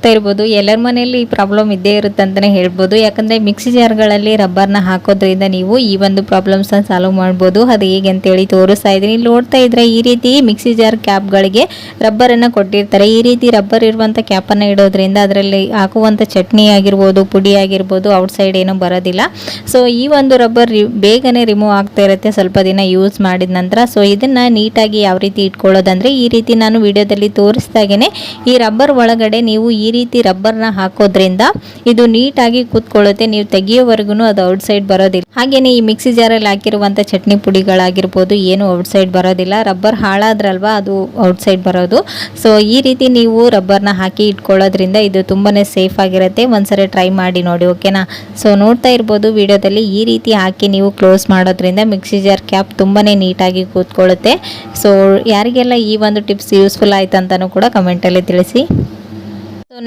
ಇರ್ಬೋದು ಎಲ್ಲರ ಮನೆಯಲ್ಲಿ ಈ ಪ್ರಾಬ್ಲಮ್ ಇದ್ದೇ ಇರುತ್ತೆ ಅಂತಾನೆ ಹೇಳ್ಬೋದು. ಯಾಕಂದ್ರೆ ಮಿಕ್ಸಿ ಜಾರ್ಗಳಲ್ಲಿ ರಬ್ಬರ್ನ ಹಾಕೋದ್ರಿಂದ ನೀವು ಈ ಒಂದು ಪ್ರಾಬ್ಲಮ್ಸ್ ಸಾಲ್ವ್ ಮಾಡ್ಬೋದು. ಅದು ಹೇಗೆ ಅಂತೇಳಿ ತೋರಿಸ್ತಾ ಇದ್ದೀನಿ. ಇಲ್ಲಿ ನೋಡ್ತಾ ಇದ್ರೆ ಈ ರೀತಿ ಮಿಕ್ಸಿ ಜಾರ್ ಕ್ಯಾಪ್ಗಳಿಗೆ ರಬ್ಬರ್ ಅನ್ನ ಕೊಟ್ಟಿರ್ತಾರೆ. ಈ ರೀತಿ ರಬ್ಬರ್ ಇರುವಂತ ಕ್ಯಾಪ್ ಅನ್ನ ಇಡೋದ್ರಿಂದ ಅದರಲ್ಲಿ ಹಾಕುವಂತ ಚಟ್ನಿ ಆಗಿರ್ಬೋದು, ಪುಡಿ ಆಗಿರ್ಬೋದು, ಔಟ್ ಸೈಡ್ ಏನೂ ಬರೋದಿಲ್ಲ. ಸೊ ಈ ಒಂದು ರಬ್ಬರ್ ಬೇಗನೆ ರಿಮೂವ್ ಆಗ್ತಾ ಇರುತ್ತೆ ಸ್ವಲ್ಪ ದಿನ ಯೂಸ್ ಮಾಡಿದ ನಂತರ. ಸೊ ಇದನ್ನ ನೀಟಾಗಿ ಯಾವ ರೀತಿ ಇಟ್ಕೊಳ್ಳೋದಂದ್ರೆ ಈ ರೀತಿ ನಾನು ವಿಡಿಯೋದಲ್ಲಿ ತೋರಿಸ್ದಾಗೇನೆ ಈ ರಬ್ಬರ್ ಒಳಗಡೆ ನೀವು ಈ ರೀತಿ ರಬ್ಬರ್ನ ಹಾಕೋದ್ರಿಂದ ಇದು ನೀಟಾಗಿ ಕೂತ್ಕೊಳ್ಳುತ್ತೆ. ನೀವು ತೆಗಿಯೋವರೆಗೂ ಅದು ಔಟ್ ಸೈಡ್ ಬರೋದಿಲ್ಲ. ಹಾಗೇನೆ ಈ ಮಿಕ್ಸಿ ಜಾರಲ್ಲಿ ಹಾಕಿರುವಂತ ಚಟ್ನಿ ಪುಡಿಗಳಾಗಿರ್ಬೋದು ಏನು ಔಟ್ ಸೈಡ್ ಬರೋದಿಲ್ಲ. ರಬ್ಬರ್ ಹಾಳಾದ್ರಲ್ವಾ ಅದು ಔಟ್ ಸೈಡ್ ಬರೋದು. ಸೊ ಈ ರೀತಿ ನೀವು ರಬ್ಬರ್ನ ಹಾಕಿ ಇಟ್ಕೊಳ್ಳೋದ್ರಿಂದ ಇದು ತುಂಬಾನೇ ಸೇಫ್ ಆಗಿರುತ್ತೆ. ಒಂದ್ಸರಿ ಟ್ರೈ ಮಾಡಿ ನೋಡಿ, ಓಕೆನಾ. ಸೊ ನೋಡ್ತಾ ಇರ್ಬೋದು ವಿಡಿಯೋದಲ್ಲಿ ಈ ರೀತಿ ಹಾಕಿ ನೀವು ಕ್ಲೋಸ್ ಮಾಡೋದ್ರಿಂದ ಮಿಕ್ಸಿ ಜಾರ್ ಕ್ಯಾಪ್ ತುಂಬಾನೇ ನೀಟಾಗಿ ಕೂತ್ಕೊಳ್ಳುತ್ತೆ. ಸೊ ಯಾರಿಗೆಲ್ಲ ಈ ಒಂದು ಟಿಪ್ಸ್ ಯೂಸ್ಫುಲ್ ಆಯ್ತು ಅಂತಾನೂ ಕೂಡ ಕಮೆಂಟಲ್ಲಿ ತಿಳಿಸಿ.